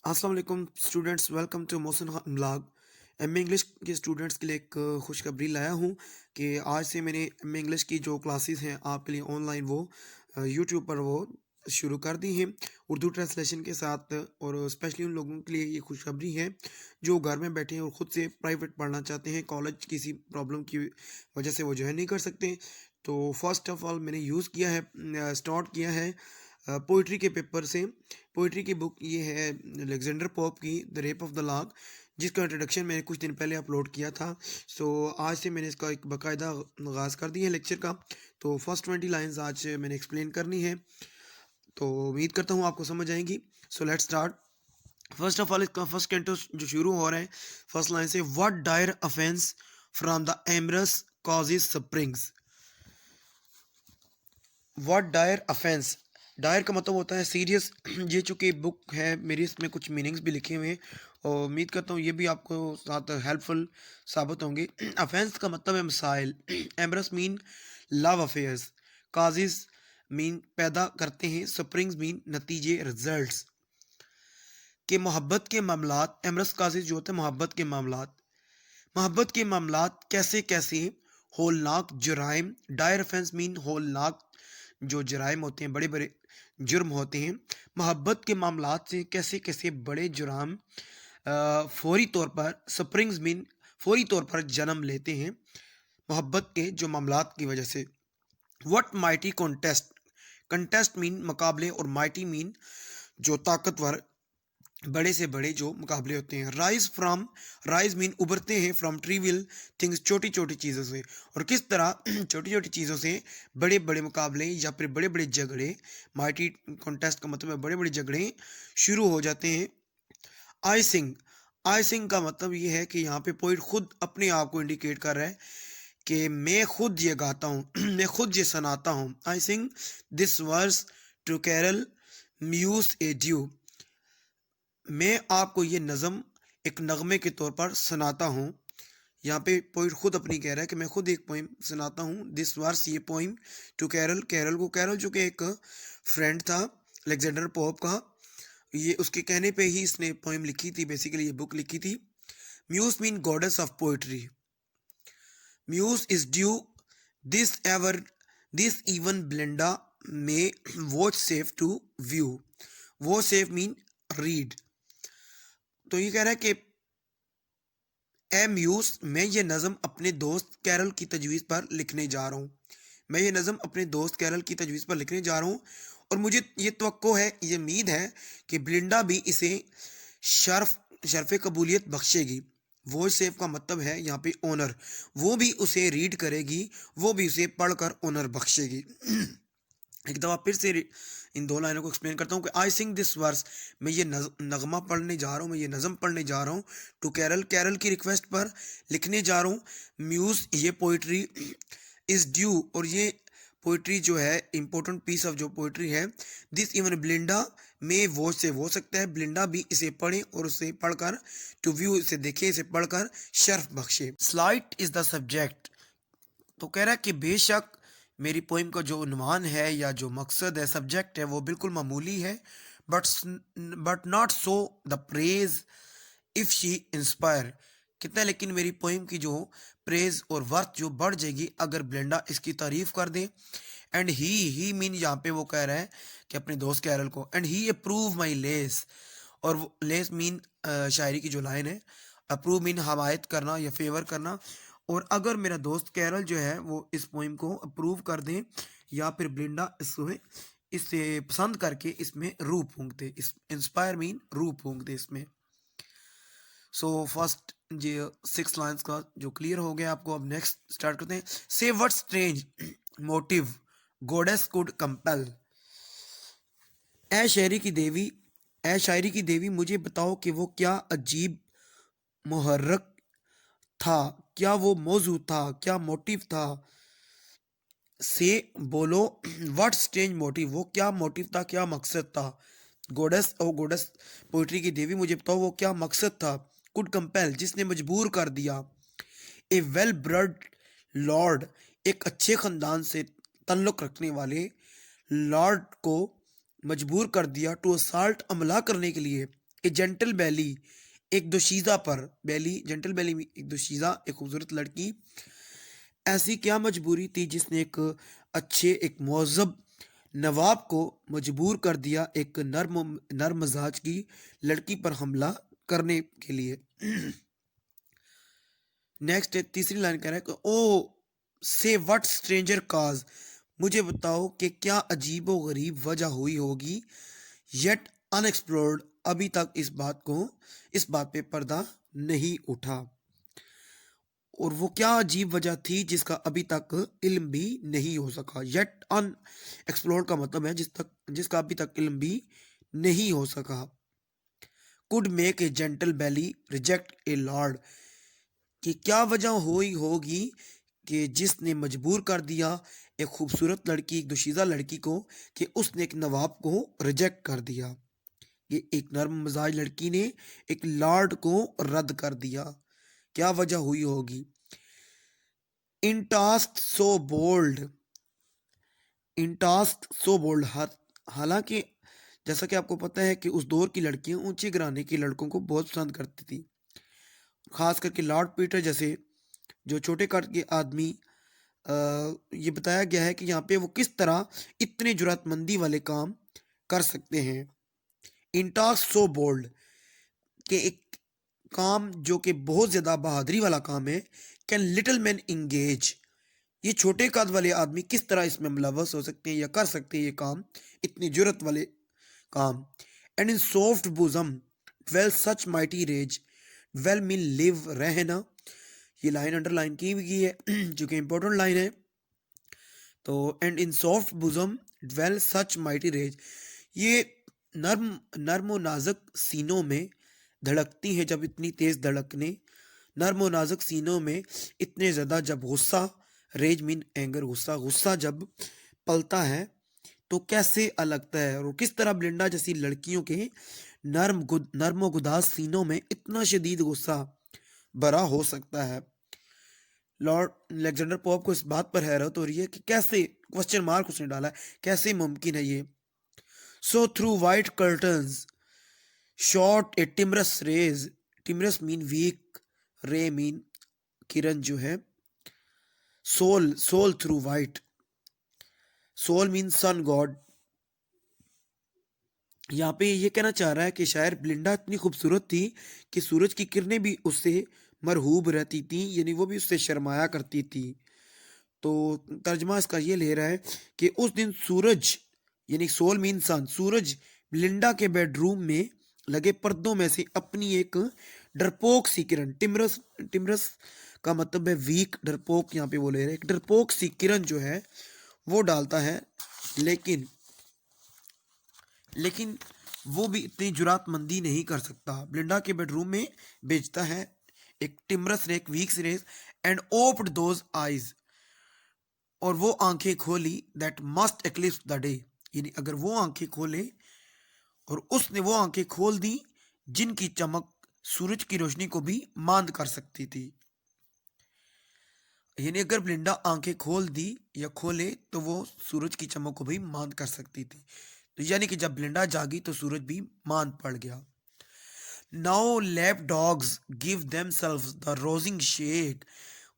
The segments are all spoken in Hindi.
अस्सलाम वालेकुम students, welcome to Mohsin Khan blog. M English के स्टूडेंट्स के लिए एक खुशखबरी लाया हूँ कि आज से मैंने एम इंग्लिश की जो क्लासेस हैं आपके लिए ऑनलाइन वो यूट्यूब पर वो शुरू कर दी हैं उर्दू ट्रांसलेशन के साथ। और स्पेशली उन लोगों के लिए ये खुशखबरी है जो घर में बैठे हैं और ख़ुद से प्राइवेट पढ़ना चाहते हैं, कॉलेज किसी प्रॉब्लम की वजह से वो ज्वाइन नहीं कर सकते। तो फर्स्ट ऑफ ऑल मैंने यूज़ किया है, स्टार्ट किया है पोइट्री के पेपर से। पोइट्री की बुक ये है अलेक्जेंडर पोप की the rape of the log, जिसका इंट्रोडक्शन मैंने कुछ दिन पहले अपलोड किया था। सो आज से मैंने इसका एक बाकायदा आगाज़ कर दिया है लेक्चर का। तो फर्स्ट 20 लाइंस आज मैंने एक्सप्लेन करनी है, तो उम्मीद करता हूँ आपको समझ आएंगी। So let's start. First of all इसका फर्स्ट कैंटो जो शुरू हो रहा है फर्स्ट लाइन से, what dire offence from the amorous causes springs. What dire offence, dire का मतलब होता है सीरियस। ये चूँकि बुक है मेरी, इसमें कुछ मीनिंग्स भी लिखे हुए हैं और उम्मीद करता हूँ ये भी आपको साथ हेल्पफुल साबित होंगे। ऑफेंस का मतलब है मसाइल, amorous mean love affairs, causes mean पैदा करते हैं, स्प्रिंग्स मीन नतीजे रिजल्ट्स। के मोहब्बत के मामलात, एमरस काजिज जो होते हैं मोहब्बत के मामलात, मोहब्बत के मामलात कैसे कैसे होलनाक जुराइम, डायर ऑफेंस मीन होलनाक जो जराइम होते हैं, बड़े बड़े जुर्म होते हैं। मोहब्बत के मामलात से कैसे कैसे बड़े जुराम फौरी तौर पर, स्प्रिंग्स मीन फौरी तौर पर जन्म लेते हैं मोहब्बत के जो मामलात की वजह से। What mighty contest, contest mean मुकाबले और माइटी मीन जो ताकतवर, बड़े से बड़े जो मुकाबले होते हैं। राइज फ्रॉम, राइज मीन उभरते हैं, फ्रॉम ट्रिवियल थिंग्स छोटी छोटी चीज़ों से। और किस तरह छोटी छोटी चीज़ों से बड़े बड़े मुकाबले या फिर बड़े बड़े झगड़े, माइटी कॉन्टेस्ट का मतलब है बड़े बड़े झगड़े शुरू हो जाते हैं। आई सिंग, आई सिंग का मतलब ये है कि यहाँ पे पोइट खुद अपने आप को इंडिकेट कर रहा है कि मैं खुद ये गाता हूँ मैं खुद ये सुनाता हूँ। I sing this verse to Caryll muse a due, मैं आपको ये नज़म एक नगमे के तौर पर सुनाता हूँ। यहाँ पे पोइट खुद अपनी कह रहा है कि मैं खुद एक पोइम सुनाता हूँ। दिस वर्स, ये पोइम, टू कैरल, कैरल को, कैरल जो कि एक फ्रेंड था अलेक्जेंडर पोप का, ये उसके कहने पे ही इसने पोइम लिखी थी, बेसिकली ये बुक लिखी थी। Muse mean goddess of poetry, muse is due this ever this even Belinda में वॉच सेफ टू व्यू, वो सेफ मीन रीड। तो ये कह रहा है कि ए म्यूस, मैं ये नज़म अपने दोस्त कैरल की तजवीज़ पर लिखने जा रहा हूँ। मैं ये नज़म अपने दोस्त कैरल की तजवीज़ पर लिखने जा रहा हूँ और मुझे ये तवक्को है, ये उम्मीद है कि ब्लिंडा भी इसे शर्फ कबूलियत बख्शेगी। वो सेफ का मतलब है यहाँ पे ओनर, वो भी उसे रीड करेगी, वो भी उसे पढ़कर ओनर बख्शेगी। एक दफ़ा फिर से इन दो लाइनों को एक्सप्लेन करता हूँ कि आई सिंग दिस वर्स, मैं ये नगमा पढ़ने जा रहा हूँ, मैं ये नज़म पढ़ने जा रहा हूँ। टू कैरल, कैरल की रिक्वेस्ट पर लिखने जा रहा हूँ। म्यूज़, ये पोइट्री, इज़ ड्यू, और ये पोइट्री जो है इंपॉर्टेंट पीस ऑफ जो पोइट्री है। दिस इवन ब्लिंडा में, वो से हो सकता है ब्लिंडा भी इसे पढ़े और उसे पढ़कर, टू व्यू इसे देखे, इसे पढ़कर शर्फ बख्शे। स्लाइट इज़ द सब्जेक्ट, तो कह रहा है कि बेशक मेरी पोइम का जो उन्वान है या जो मकसद है, सब्जेक्ट है, वो बिल्कुल मामूली है। But but not so the praise if she inspire, कितना, लेकिन मेरी पोइम की जो प्रेज और वर्थ जो बढ़ जाएगी अगर ब्लेंडा इसकी तारीफ कर दे। एंड ही मीन यहाँ पे वो कह रहा है कि अपने दोस्त कैरल को, and he approve my less, और वो लेस मीन शायरी की जो लाइन है, अप्रूव मीन हमायत करना या फेवर करना। और अगर मेरा दोस्त कैरल जो है वो इस पोइम को अप्रूव कर दें या फिर ब्लिंडा इसको इसे पसंद करके इसमें रूह फूंक दे, इस इंस्पायर मीन रूह फूंक दे इसमें। सो फर्स्ट ये 6 लाइंस का जो क्लियर हो गया आपको, अब नेक्स्ट स्टार्ट करते हैं। Say what strange motive goddess could compel, ए शायरी की देवी, ए शायरी की देवी, मुझे बताओ कि वो क्या अजीब मुहर्रक था, क्या वो मौजू था, क्या मोटिव था। से बोलो, व्हाट स्ट्रेंज मोटिव, वो क्या मोटिव था, क्या मकसद था। गोडेस, ओ गोडेस पोइट्री की देवी, मुझे बताओ वो क्या मकसद था। कुड कंपेल, जिसने मजबूर कर दिया। ए वेल ब्रड लॉर्ड, एक अच्छे ख़ानदान से ताल्लुक़ रखने वाले लॉर्ड को मजबूर कर दिया, टू असाल्ट, हमला करने के लिए। ए जेंटल बैली, एक दोशीज़ा पर, बैली जेंटल बैली में एक दोशीज़ा, एक खूबसूरत लड़की। ऐसी क्या मजबूरी थी जिसने एक अच्छे, एक मुहज़्ज़ब नवाब को मजबूर कर दिया एक नर्म मिजाज की लड़की पर हमला करने के लिए। नेक्स्ट है, तीसरी लाइन कह रहा है कि ओ से व्हाट स्ट्रेंजर काज, मुझे बताओ कि क्या अजीबो गरीब वजह हुई होगी, येट अनएक्सप्लोर्ड, अभी तक इस बात पे पर्दा नहीं उठा। और वो क्या अजीब वजह थी जिसका अभी तक इल्म भी नहीं हो सका। येट अनएक्सप्लोर्ड का मतलब है जिसका अभी तक इल्म भी नहीं हो सका। Could make a gentle belle reject a lord, कि क्या वजह हुई होगी कि जिसने मजबूर कर दिया एक खूबसूरत लड़की, एक दोशीज़ा लड़की को, कि उसने एक नवाब को रिजेक्ट कर दिया। ये एक नर्म मिजाज लड़की ने एक लॉर्ड को रद्द कर दिया। क्या वजह हुई होगी। इन टास्क सो बोल्ड, इन टास्क सो बोल्ड, हालांकि जैसा कि आपको पता है कि उस दौर की लड़कियां ऊंचे घराने के लड़कों को बहुत पसंद करती थी, खास करके लॉर्ड पीटर जैसे जो छोटे कद के आदमी। ये बताया गया है कि यहाँ पे वो किस तरह इतने जुर्रतमंदी वाले काम कर सकते हैं। इन टास्क सो बोल्ड, कि एक काम जो कि बहुत ज्यादा बहादुरी वाला काम है। कैन लिटिल मैन इंगेज, ये छोटे कद वाले आदमी किस तरह इसमें मुलव्वस हो सकते हैं या कर सकते हैं ये काम, इतनी जुर्रत वाले काम। And in soft bosoms dwell such mighty rage, dwell mean live, रहना। ये लाइन अंडरलाइन की हुई है जो कि इंपॉर्टेंट लाइन है। तो and in soft bosoms dwell such mighty rage, ये नर्म नर्म और नाजुक सीनों में धड़कती है जब इतनी तेज धड़कने, नर्म और नाजुक सीनों में इतने ज़्यादा जब गुस्सा, रेज मीन एंगर, गुस्सा, गुस्सा जब पलता है तो कैसे अलगता है, और किस तरह ब्लिंडा जैसी लड़कियों के नर्म और गुदास सीनों में इतना शदीद गुस्सा भरा हो सकता है। लॉर्ड अलेक्जेंडर पोप को इस बात पर हैरत हो रही है कि कैसे, क्वेश्चन मार्क उसने डाला है, कैसे मुमकिन है ये। So through white curtains shot a timorous rays, timorous mean weak, ray mean किरण जो है, Sol, Sol through white, Sol mean sun god. यहाँ पे ये कहना चाह रहा है कि शायर ब्लिंडा इतनी खूबसूरत थी कि सूरज की किरणें भी उससे मरहूब रहती थी, यानी वो भी उससे शर्माया करती थी। तो तर्जमा इसका ये ले रहा है कि उस दिन सूरज, यानी सोल मीन सन, सूरज ब्लिंडा के बेडरूम में लगे पर्दों में से अपनी एक डरपोक सी किरण, टिमरस, टिमरस का मतलब है वीक, डरपोक यहाँ पे वो ले रहे हैं, एक डरपोक सी किरण जो है वो डालता है। लेकिन लेकिन वो भी इतनी जुरातमंदी नहीं कर सकता। ब्लिंडा के बेडरूम में भेजता है एक टिमरस रे, एक weak rays, and oped those eyes, और वो आंखें खोली, that must eclipse the day, यानी अगर वो आंखें खोले, और उसने वो आंखें खोल दी जिनकी चमक सूरज की रोशनी को भी मांद कर सकती थी। यानी अगर ब्लिंडा आंखें खोल दी या खोले तो वो सूरज की चमक को भी मांद कर सकती थी। तो यानी कि जब ब्लिंडा जागी तो सूरज भी मांद पड़ गया। Now lap dogs give themselves the rousing shake,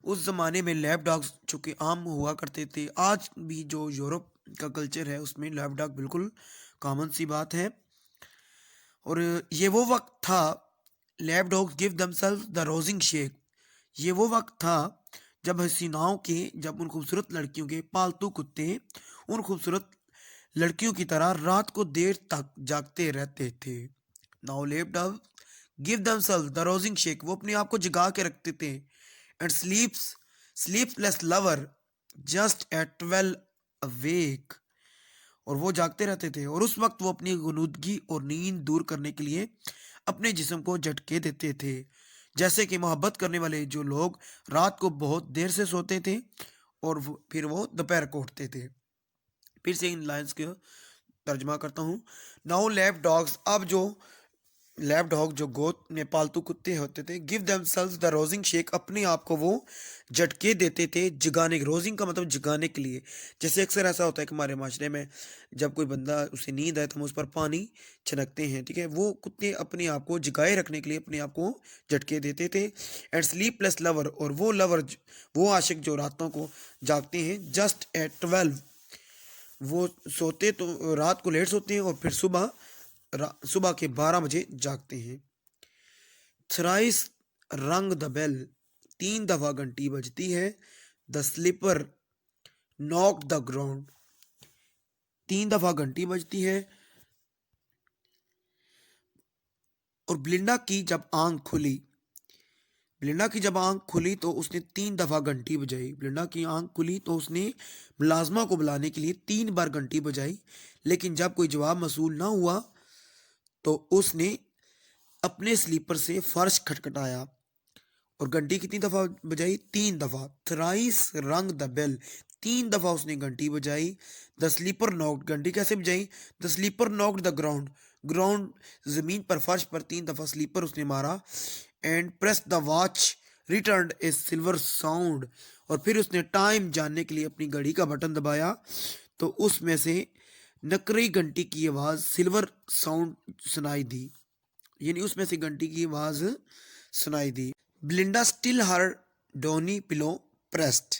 उस जमाने में लैप डॉग्स जो कि आम हुआ करते थे, आज भी जो यूरोप का कल्चर है उसमें लैप डॉग बिल्कुल कॉमन सी बात है। और ये वो वक्त था, lap dogs give themselves the rousing shake, ये वो वक्त था जब हसीनाओं के, जब उन खूबसूरत लड़कियों के पालतू कुत्ते उन खूबसूरत लड़कियों की तरह रात को देर तक जागते रहते थे। Now lap dog give themselves the rousing shake, वो अपने आप को जगा के रखते थे। And sleepless lover just at 12 awake, और वो जागते रहते थे और उस वक्त वो अपनी गुनूदगी और नींद दूर करने के लिए अपने जिस्म को झटके देते थे, जैसे कि मोहब्बत करने वाले जो लोग रात को बहुत देर से सोते थे और फिर वो दोपहर को उठते थे। फिर से इन लाइंस का तर्जमा करता हूँ। नाउ लैप डॉग्स, अब जो लैब डॉग जो गोद में पालतू कुत्ते होते थे, give themselves the rousing shake, अपने आप को वो झटके देते थे जगाने, रोजिंग का मतलब जगाने के लिए। जैसे अक्सर ऐसा होता है कि हमारे माशरे में जब कोई बंदा उसे नींद आए तो हम उस पर पानी छिड़कते हैं, ठीक है, वो कुत्ते अपने आप को जगाए रखने के लिए अपने आप को झटके देते थे। एंड स्लीपलेस लवर, और वो लवर, वो आशिक जो रातों को जागते हैं, जस्ट एट 12, वो सोते तो रात को लेट सोते हैं और फिर सुबह के 12 बजे जागते हैं। थ्राइस रंग द बेल, 3 दफा घंटी बजती है। The slipper knock the ground, 3 दफा घंटी बजती है। और ब्लिंडा की जब आंख खुली, ब्लिंडा की जब आंख खुली तो उसने 3 दफा घंटी बजाई। ब्लिंडा की आंख खुली तो उसने मुलाजमा को बुलाने के लिए 3 बार घंटी बजाई, लेकिन जब कोई जवाब मसूल ना हुआ तो उसने अपने स्लीपर से फर्श खटखटाया। और घंटी कितनी दफा बजाई? 3 दफा। थ्राइस रंग द बेल, 3 दफा उसने घंटी बजाई। द स्लीपर नॉक्ड, घंटी कैसे बजाई? The slipper knocked the ground, ground जमीन पर, फर्श पर 3 दफा स्लीपर उसने मारा। And press the watch, return a silver sound, और फिर उसने टाइम जानने के लिए अपनी घड़ी का बटन दबाया तो उसमें से नकरी घंटी की आवाज सिल्वर साउंड सुनाई दी, यानी उसमें से घंटी की आवाज सुनाई दी। ब्लिंडा स्टिल हर डोनी पिलो प्रेस्ड,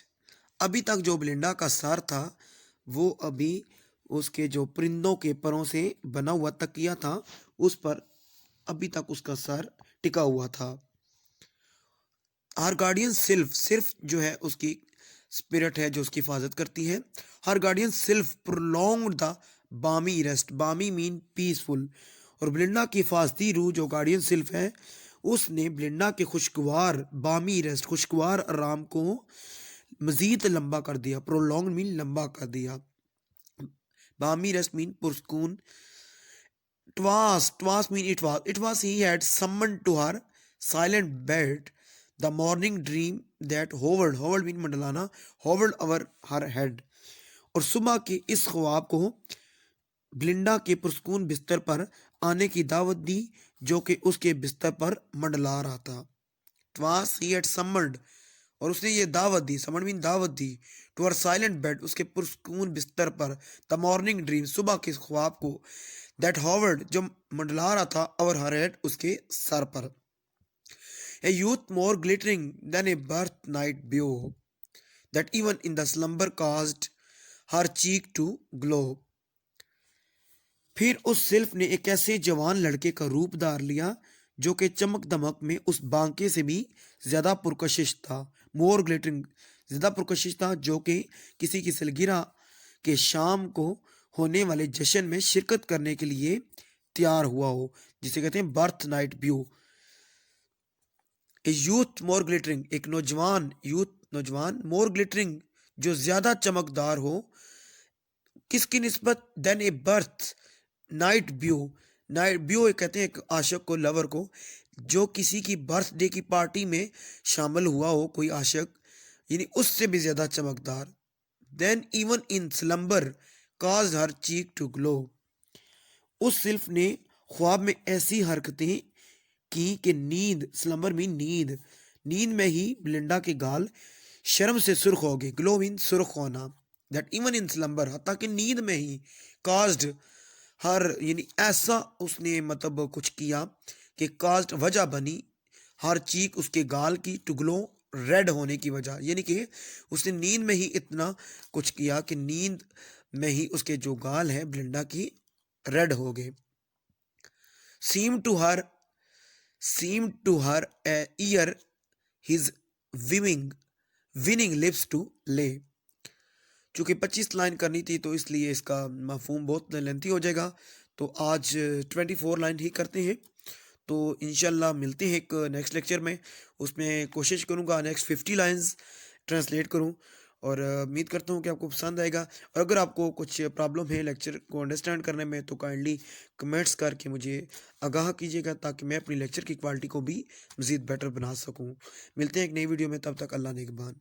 अभी तक जो ब्लिंडा का सर था वो अभी उसके जो परिंदों के परों से बना हुआ तकिया था उस पर अभी तक उसका सर टिका हुआ था। हर गार्डियन सिल्फ, सिर्फ जो है उसकी स्पिरिट है जो उसकी हिफाजत करती है। हर गार्डियन सिल्फ प्रोलॉन्ग द बामी रेस्ट, बामी मीन पीसफुल, और ब्लिंडा की हिफाजती रूह जो गार्डियन सिल्फ है उसने ब्लिंडा के खुशगवार बामी रेस्ट, खुशगवार आराम को मजीद लंबा कर दिया। प्रोलॉन्ग मीन लंबा कर दिया, बामी रेस्ट मीन पुरस्कून। Twas mean it was he had summoned to her silent bed the morning dream that hovered mean मंडलाना, hovered over her head, और सुबह के इस ख्वाब को ब्लिंडा के पुरस्कून बिस्तर पर आने की दावत दी जो कि उसके बिस्तर पर मंडला रहा था। Twas he had summoned, और उसने ये दावत दी, समझ मीन दावत दी, टू हर साइलेंट बेड, उसके पुरस्कून बिस्तर पर, द मॉर्निंग ड्रीम, सुबह के ख्वाब को, दैट हॉवर्ड, जो मंडला रहा था, और हर हेड, उसके सर पर। A youth more glittering than a birth night beau, that even in the slumber caused her cheek to glow, फिर उस सिल्फ ने एक ऐसे जवान लड़के का रूप धार लिया जो कि चमक दमक में उस बांके से भी ज्यादा पुरकशिश था। मोर ग्लिटरिंग, ज्यादा पुरकशिश था, जो कि किसी की सालगिरह के शाम को होने वाले जश्न में शिरकत करने के लिए तैयार हुआ हो, जिसे कहते हैं बर्थ नाइट व्यू। ए यूथ मोर ग्लिटरिंग, एक नौजवान, यूथ नौजवान, मोर ग्लिटरिंग जो ज्यादा चमकदार हो, किसकी निस्बत? Then a birth night view, night view कहते हैं एक आशिक को, लवर को, जो किसी की बर्थडे की पार्टी में शामिल हुआ हो, कोई आशिक, यानी उससे भी ज्यादा चमकदार। Than even in slumber cause her cheek to glow, उस सिल्फ ने ख्वाब में ऐसी हरकतें की कि नींद, स्लम्बर मीन नींद, नींद में ही ब्लिंडा के गाल शर्म से सुर्ख हो गए। ग्लो मीन सुर्ख होना। दैट इवन इन स्लम्बर, हत्ता कि नींद में ही, काज्ड हर, यानी ऐसा उसने मतलब कुछ किया कि कास्ट वजह बनी, हर चीक उसके गाल की, टुगलों रेड होने की वजह, यानी कि उसने नींद में ही इतना कुछ किया कि नींद में ही उसके जो गाल है ब्लिंडा की रेड हो गए। Seem to her, seem to her ear his weaving winning lips to lay, चूँकि 25 लाइन करनी थी तो इसलिए इसका मफहूम बहुत लेंथी हो जाएगा, तो आज 24 लाइन ही करते हैं। तो इंशाल्लाह मिलते हैं एक नेक्स्ट लेक्चर में, उसमें कोशिश करूँगा नेक्स्ट 50 लाइंस ट्रांसलेट करूँ, और उम्मीद करता हूँ कि आपको पसंद आएगा। और अगर आपको कुछ प्रॉब्लम है लेक्चर को अंडरस्टैंड करने में तो काइंडली कमेंट्स करके मुझे आगाह कीजिएगा, ताकि मैं अपनी लेक्चर की क्वालिटी को भी मज़ीद बेटर बना सकूँ। मिलते हैं एक नई वीडियो में, तब तक अल्लाह नेगबान।